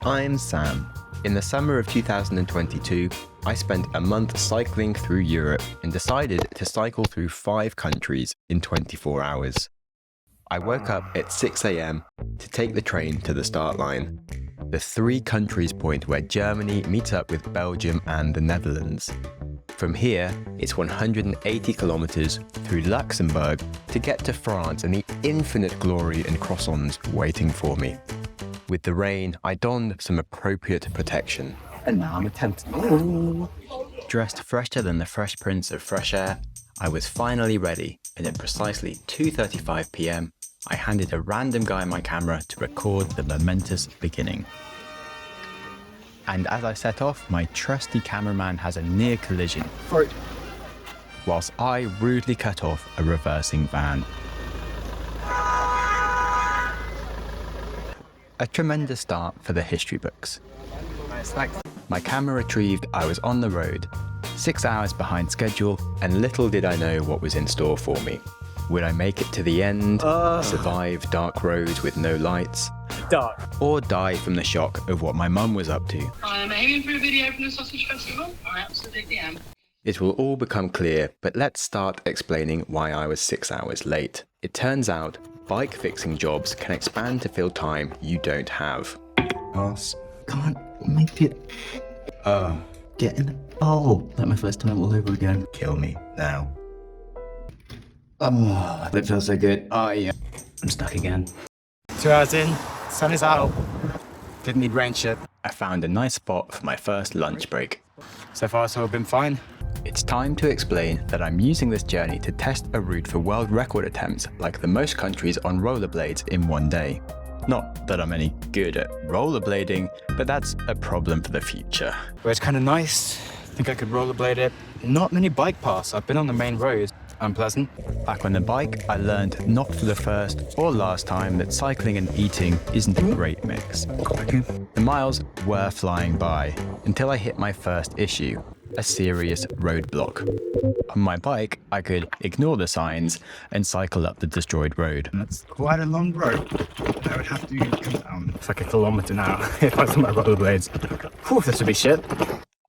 I'm Sam. In the summer of 2022, I spent a month cycling through Europe and decided to cycle through 5 countries in 24 hours. I woke up at 6 a.m. to take the train to the start line, the 3 countries point where Germany meets up with Belgium and the Netherlands. From here, it's 180 kilometers through Luxembourg to get to France and the infinite glory and croissants waiting for me. With the rain, I donned some appropriate protection. And now I'm attempting. Dressed fresher than the Fresh Prince of Fresh Air, I was finally ready, and at precisely 2:35 p.m, I handed a random guy my camera to record the momentous beginning. And as I set off, my trusty cameraman has a near collision, whilst I rudely cut off a reversing van. A tremendous start for the history books. My camera retrieved, I was on the road, 6 hours behind schedule, and little did I know what was in store for me. Would I make it to the end, survive dark roads with no lights, or die from the shock of what my mum was up to? I'm aiming for a video from the Sausage Festival. I absolutely am. It will all become clear, but let's start explaining why I was 6 hours late. It turns out, bike fixing jobs can expand to fill time you don't have. Ass. Can't make it. Get in. Oh, like my first time all over again. Kill me now. Oh, that feels so good. Oh yeah. I'm stuck again. 2 hours in, sun is out. Didn't need rain shit. I found a nice spot for my first lunch break. So far, so I've been fine. It's time to explain that I'm using this journey to test a route for world record attempts like the most countries on rollerblades in one day. Not that I'm any good at rollerblading, but that's a problem for the future. But it's kind of nice. I think I could rollerblade it. Not many bike paths. I've been on the main road. Unpleasant. Back on the bike, I learned not for the first or last time that cycling and eating isn't a great mix. The miles were flying by until I hit my first issue, a serious roadblock. On my bike, I could ignore the signs and cycle up the destroyed road. That's quite a long road. I would have to come down. It's like a kilometre now if I was on my rollerblades. Whew, this would be shit.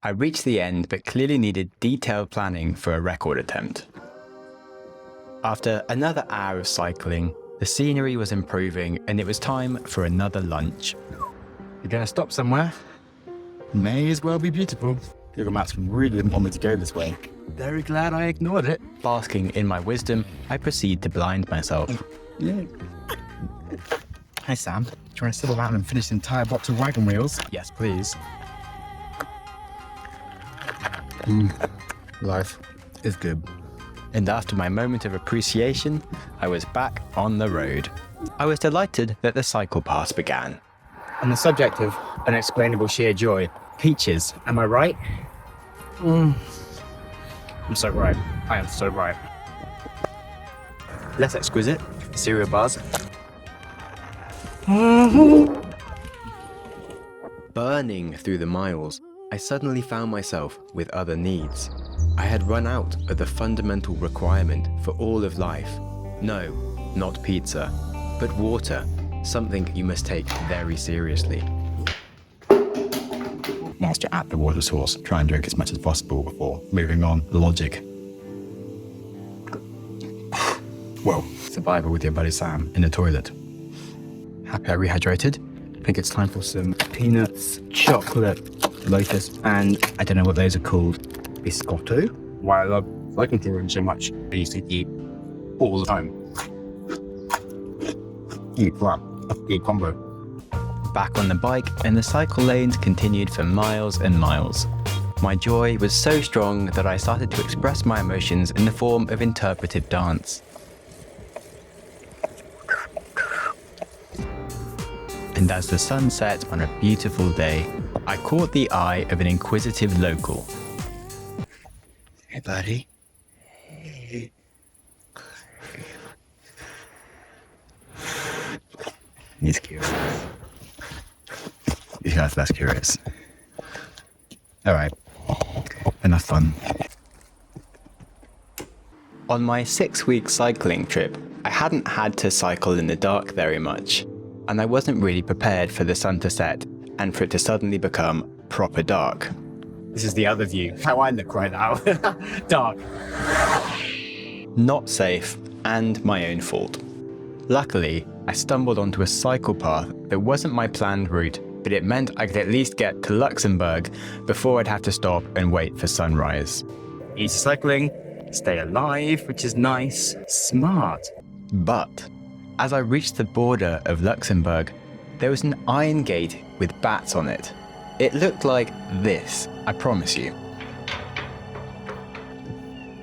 I reached the end, but clearly needed detailed planning for a record attempt. After another hour of cycling, the scenery was improving and it was time for another lunch. You're gonna stop somewhere? May as well be beautiful. Google Maps really didn't want me to go this way. Very glad I ignored it. Basking in my wisdom, I proceed to blind myself. Yeah. Hi Sam, do you want to sit around and finish the entire box of wagon wheels? Yes, please. Life is good. And after my moment of appreciation, I was back on the road. I was delighted that the cycle pass began. On the subject of unexplainable sheer joy, peaches, am I right? I'm so right. I am so right. Less exquisite, cereal bars. Burning through the miles, I suddenly found myself with other needs. I had run out of the fundamental requirement for all of life. No, not pizza, but water, something you must take very seriously. Whilst you're at the water source, try and drink as much as possible before moving on. Logic. Whoa, survival with your buddy Sam in the toilet. Happy I rehydrated. I think it's time for some peanuts, chocolate, lotus, and I don't know what those are called. Biscotto. Why I love cycling touring so much. I used to eat all the time. Eat crap. Eat combo. Back on the bike, and the cycle lanes continued for miles and miles. My joy was so strong that I started to express my emotions in the form of interpretive dance. And as the sun set on a beautiful day, I caught the eye of an inquisitive local. Hey, buddy. Hey. He's curious. Yeah, that's curious. All right. Enough fun. On my 6-week cycling trip, I hadn't had to cycle in the dark very much, and I wasn't really prepared for the sun to set and for it to suddenly become proper dark. This is the other view. How I look right now. Dark. Not safe, and my own fault. Luckily, I stumbled onto a cycle path that wasn't my planned route, but it meant I could at least get to Luxembourg before I'd have to stop and wait for sunrise. Easy cycling, stay alive, which is nice. Smart. But as I reached the border of Luxembourg, there was an iron gate with bats on it. It looked like this, I promise you.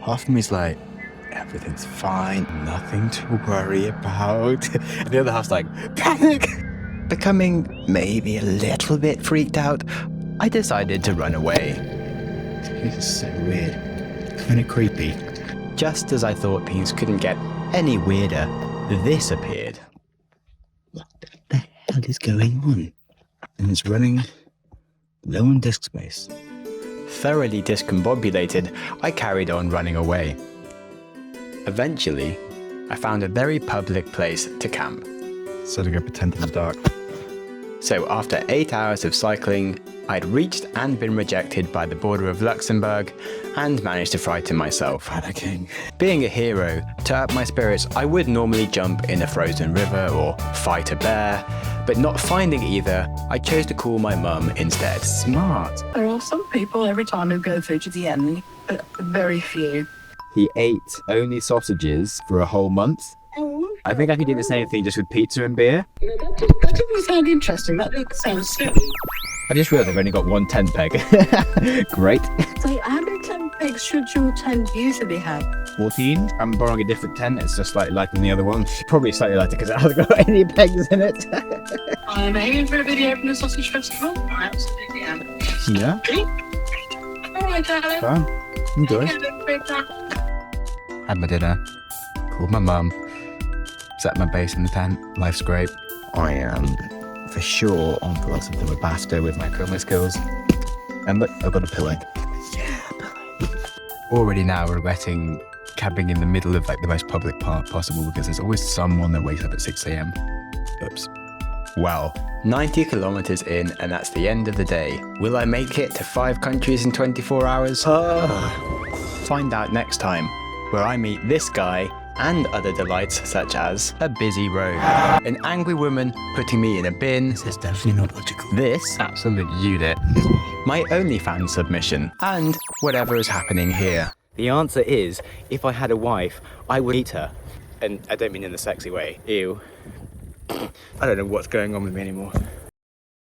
Half of me's like, everything's fine, nothing to worry about. And the other half's like, panic! Becoming maybe a little bit freaked out, I decided to run away. This is so weird. Kind of creepy. Just as I thought things couldn't get any weirder, this appeared. What the hell is going on? And it's running low on disk space. Thoroughly discombobulated, I carried on running away. Eventually, I found a very public place to camp. So to go pretend in the dark. So after 8 hours of cycling, I'd reached and been rejected by the border of Luxembourg and managed to frighten myself. Panicking. Being a hero, to up my spirits, I would normally jump in a frozen river or fight a bear, but not finding either, I chose to call my mum instead. Smart. There are some people every time who go through to the end, but very few. He ate only sausages for a whole month. I think I could do the same thing just with pizza and beer. No, that didn't sound interesting. That didn't sound silly. I just realised I've only got one tent peg. Great. So how many tent pegs should your tent usually have? 14. I'm borrowing a different tent. It's just slightly lighter than the other one. Probably slightly lighter because it hasn't got any pegs in it. I'm aiming for a video from the sausage festival. I absolutely am. Yeah. All right, darling. Fine. Enjoy. Had my dinner. Called my mum. Set my base in the tent. Life's great. I am for sure on for lots of the pasta with my chroma skills. And look, I've got a pillow. Yeah, pillow. Already now regretting camping in the middle of like the most public part possible because there's always someone that wakes up at 6 a.m. Oops. Well, 90 kilometers in and that's the end of the day. Will I make it to 5 countries in 24 hours? Find out next time, where I meet this guy and other delights such as a busy road, an angry woman putting me in a bin, This is definitely not logical. this Absolute unit. my OnlyFans submission, and whatever is happening here. The answer is, if I had a wife, I would eat her. And I don't mean in the sexy way. Ew. I don't know what's going on with me anymore.